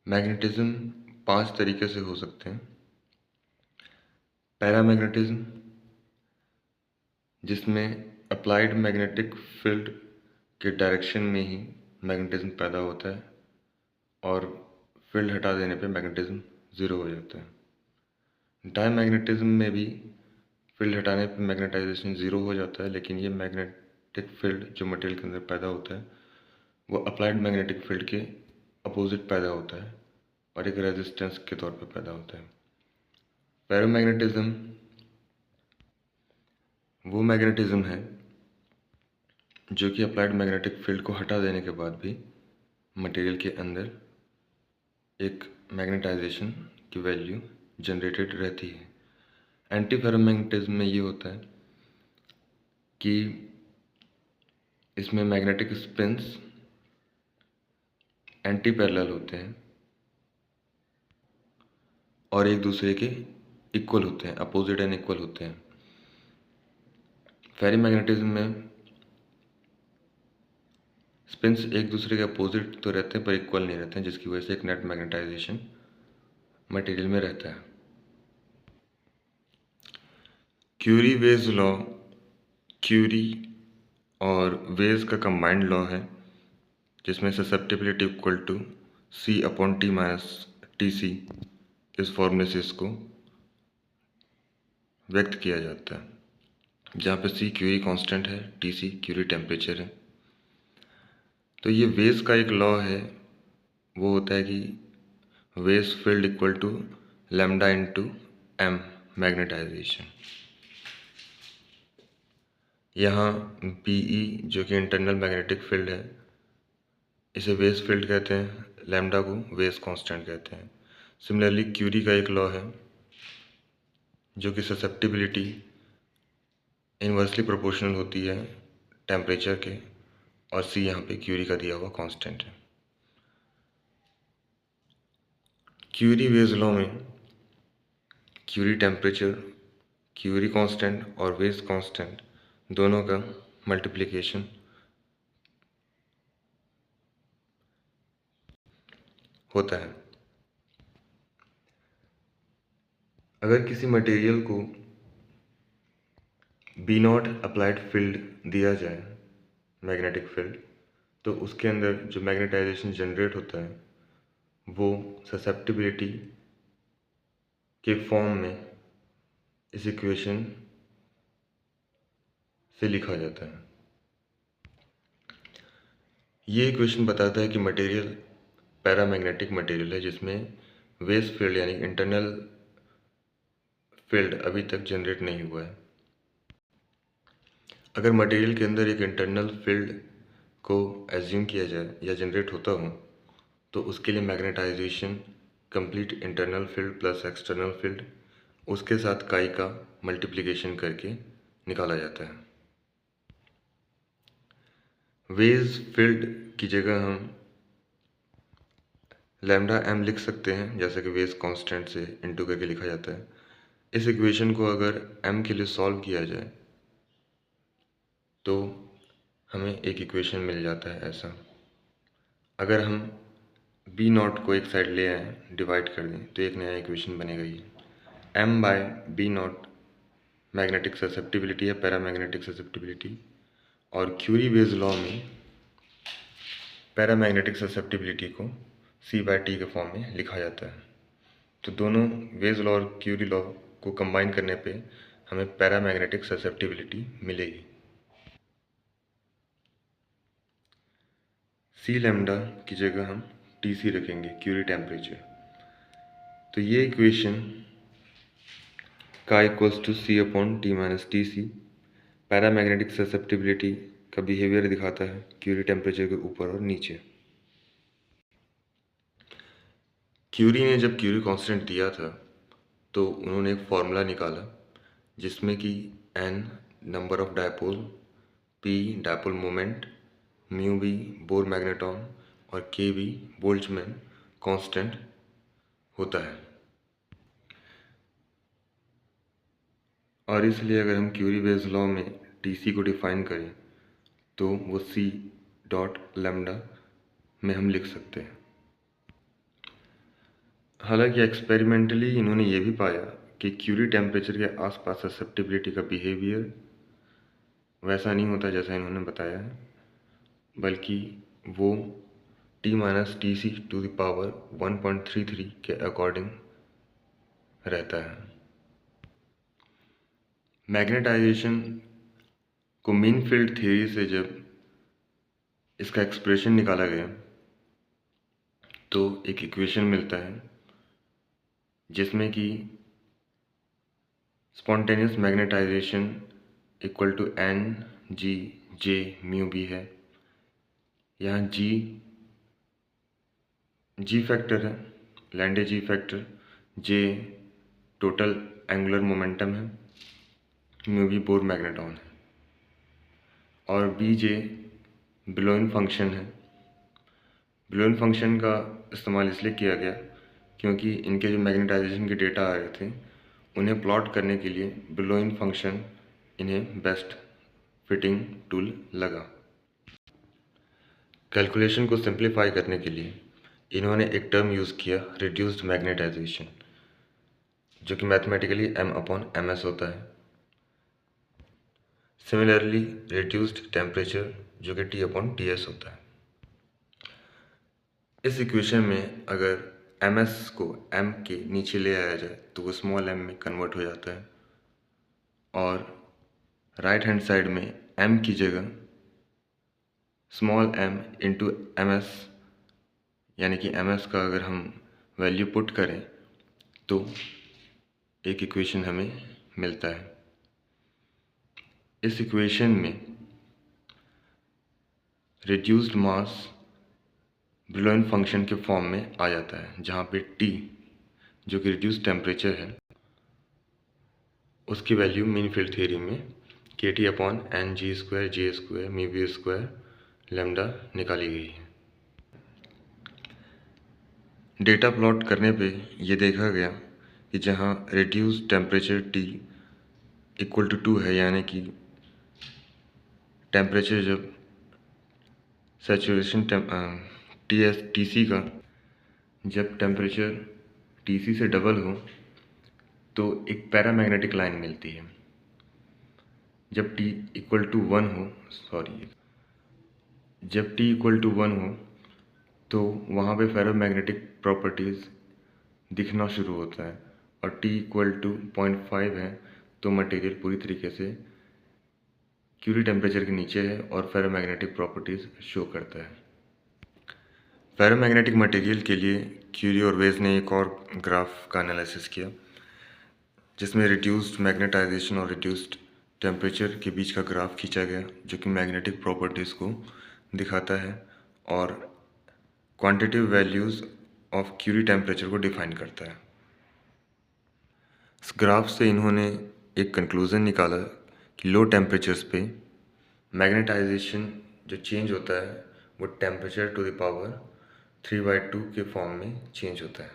Magnetism 5 तरीके से हो सकते हैं। पैरामैग्नेटिज्म, जिसमें अप्लाइड मैग्नेटिक फील्ड के डायरेक्शन में ही मैग्नेटिज्म पैदा होता है और फील्ड हटा देने पे मैग्नेटिज्म ज़ीरो हो जाता है। डायमैग्नेटिज्म में भी फील्ड हटाने पे मैग्नेटाइजेशन ज़ीरो हो जाता है, लेकिन ये मैग्नेटिक फील्ड जो मटेरियल के अंदर पैदा होता है वो अप्लाइड मैग्नेटिक फील्ड के अपोजिट पैदा होता है और एक रेजिस्टेंस के तौर पर पैदा होता है। फेरोमैग्नेटिज्म वो मैग्नेटिज्म है जो कि अप्लाइड मैग्नेटिक फील्ड को हटा देने के बाद भी मटेरियल के अंदर एक मैग्नेटाइजेशन की वैल्यू जनरेटेड रहती है। एंटी फेरोमैग्नेटिज्म में ये होता है कि इसमें मैग्नेटिक स्पिन्स एंटी पैरेलल होते हैं और एक दूसरे के इक्वल होते हैं, अपोजिट एंड इक्वल होते हैं। फेरोमैग्नेटिज्म में स्पिन्स एक दूसरे के अपोजिट तो रहते हैं पर इक्वल नहीं रहते हैं, जिसकी वजह से एक नेट मैग्नेटाइजेशन मटेरियल में रहता है। क्यूरी वेज लॉ क्यूरी और वेज का कंबाइंड लॉ है, जिसमें susceptibility equal to C upon T minus T C इस फॉर्मूले से इसको व्यक्त किया जाता है, जहाँ पे सी क्यूरी कांस्टेंट है, टी सी क्यूरी टेम्परेचर है। तो ये वेज का एक लॉ है, वो होता है कि Weiss field equal to lambda into M magnetization. यहाँ बीई जो कि इंटरनल मैग्नेटिक फील्ड है, इसे वेज फील्ड कहते हैं, लैम्डा को वेज कांस्टेंट कहते हैं। सिमिलरली क्यूरी का एक लॉ है जो कि ससेप्टिबिलिटी इन्वर्सली प्रोपोर्शनल होती है टेम्परेचर के, और सी यहाँ पे क्यूरी का दिया हुआ कांस्टेंट है। क्यूरी वेज लॉ में क्यूरी टेम्परेचर, क्यूरी कांस्टेंट और वेज कांस्टेंट दोनों का मल्टीप्लिकेशन होता है। अगर किसी मटेरियल को बी नॉट अप्लाइड फील्ड दिया जाए, मैग्नेटिक फील्ड, तो उसके अंदर जो मैग्नेटाइजेशन जनरेट होता है वो ससेप्टिबिलिटी के फॉर्म में इस इक्वेशन से लिखा जाता है। ये इक्वेशन बताता है कि मटेरियल पैरामैग्नेटिक मटेरियल है, जिसमें वेज फील्ड यानी इंटरनल फील्ड अभी तक जनरेट नहीं हुआ है। अगर मटेरियल के अंदर एक इंटरनल फील्ड को एज्यूम किया जाए या जनरेट होता हो, तो उसके लिए magnetization complete internal field plus external field उसके साथ काई का मल्टीप्लिकेशन करके निकाला जाता है। वेज फील्ड की जगह हम लैम्डा एम लिख सकते हैं, जैसे कि वेज कांस्टेंट से इनटू करके लिखा जाता है। इस इक्वेशन को अगर एम के लिए सॉल्व किया जाए तो हमें एक इक्वेशन मिल जाता है ऐसा। अगर हम बी नॉट को एक साइड ले आए, डिवाइड कर दें, तो एक नया इक्वेशन बनेगा ये M by B not magnetic susceptibility है, पैरामैग्नेटिक ससेप्टिबिलिटी, और क्यूरी वेज लॉ में पैरामैग्नेटिक ससेप्टिबिलिटी को सी बाय टी के फॉर्म में लिखा जाता है। तो दोनों वेज लॉ और क्यूरी लॉ को कंबाइन करने पे हमें पैरामैग्नेटिक ससेप्टिबिलिटी मिलेगी। सी लैम्डा की जगह हम टी सी रखेंगे, क्यूरी टेम्परेचर। तो ये इक्वेशन का equals to C upon T minus T C paramagnetic susceptibility का बिहेवियर दिखाता है क्यूरी टेम्परेचर के ऊपर और नीचे। क्यूरी ने जब क्यूरी कांस्टेंट दिया था तो उन्होंने एक फॉर्मूला निकाला जिसमें कि n number of dipole, p dipole moment, mu B Bohr magneton और k बी बोल्ट्जमैन कांस्टेंट होता है। और इसलिए अगर हम क्यूरी वेज लॉ में टी को डिफाइन करें तो वो c डॉट लैम्डा में हम लिख सकते हैं। हालांकि एक्सपेरिमेंटली इन्होंने ये भी पाया कि क्यूरी टेम्परेचर के आसपास ससेप्टिबिलिटी का बिहेवियर वैसा नहीं होता जैसा इन्होंने बताया है, बल्कि वो T-TC⁻⁴ 1.33 के अकॉर्डिंग रहता है। मैग्नेटाइजेशन को मीन फील्ड थ्योरी से जब इसका एक्सप्रेशन निकाला गया तो एक इक्वेशन मिलता है जिसमें कि spontaneous magnetisation equal to N/G/J/μ भी है। यहाँ जी फैक्टर है, लैंडे जी factor, J total angular momentum है, म्यू भी बोर मैग्नेटॉन है, और Bj ब्लोइन फंक्शन है। ब्लोइन फंक्शन का इस्तेमाल इसलिए किया गया क्योंकि इनके जो मैग्नेटाइजेशन के डेटा आ रहे थे उन्हें प्लॉट करने के लिए ब्लोइन फंक्शन इन्हें बेस्ट फिटिंग टूल लगा। कैलकुलेशन को सिंप्लीफाई करने के लिए इन्होंने एक टर्म यूज़ किया, रिड्यूस्ड मैग्नेटाइजेशन, जो कि मैथमेटिकली m/ms होता है। सिमिलरली रिड्यूस्ड टेम्परेचर, जो कि T/Ts होता है। इस इक्वेशन में अगर ms को m के नीचे ले आया जाए तो वो स्मॉल m में कन्वर्ट हो जाता है, और राइट हैंड साइड में m की जगह स्मॉल m इंटू ms, यानी कि ms का अगर हम वैल्यू पुट करें तो एक इक्वेशन हमें मिलता है। इस इक्वेशन में रिड्यूस्ड मास ब्लोइन फंक्शन के फॉर्म में आ जाता है, जहाँ पे T जो कि रिड्यूस्ड टेम्परेचर है उसकी वैल्यू मीन फील्ड थ्योरी में kT/Ng²J² λ निकाली गई है। डेटा प्लॉट करने पे ये देखा गया कि जहाँ reduced temperature T equal to 2 है, यानी कि टेम्परेचर जब सैचुरेशन TC का जब टेम्परेचर TC से डबल हो तो एक पैरामैग्नेटिक लाइन मिलती है। जब T इक्वल टू 1 हो तो वहाँ पे फेरोमैग्नेटिक प्रॉपर्टीज़ दिखना शुरू होता है, और T इक्वल टू 0.5 है तो मटेरियल पूरी तरीके से क्यूरी टेम्परेचर के नीचे है और फेरोमैग्नेटिक प्रॉपर्टीज़ शो करता है। फेरोमैग्नेटिक मटेरियल के लिए क्यूरी और वेज ने एक और ग्राफ का एनालिसिस किया जिसमें रिड्यूस्ड मैग्नेटाइजेशन और रिड्यूस्ड टेम्परेचर के बीच का ग्राफ खींचा गया, जो कि मैग्नेटिक प्रॉपर्टीज़ को दिखाता है और quantitative values of Curie temperature को डिफाइन करता है। इस ग्राफ से इन्होंने एक कंक्लूज़न निकाला कि लो टेम्परेचर्स पे मैग्नेटाइजेशन जो चेंज होता है वो टेम्परेचर टू द पावर 3/2 के फॉर्म में चेंज होता है।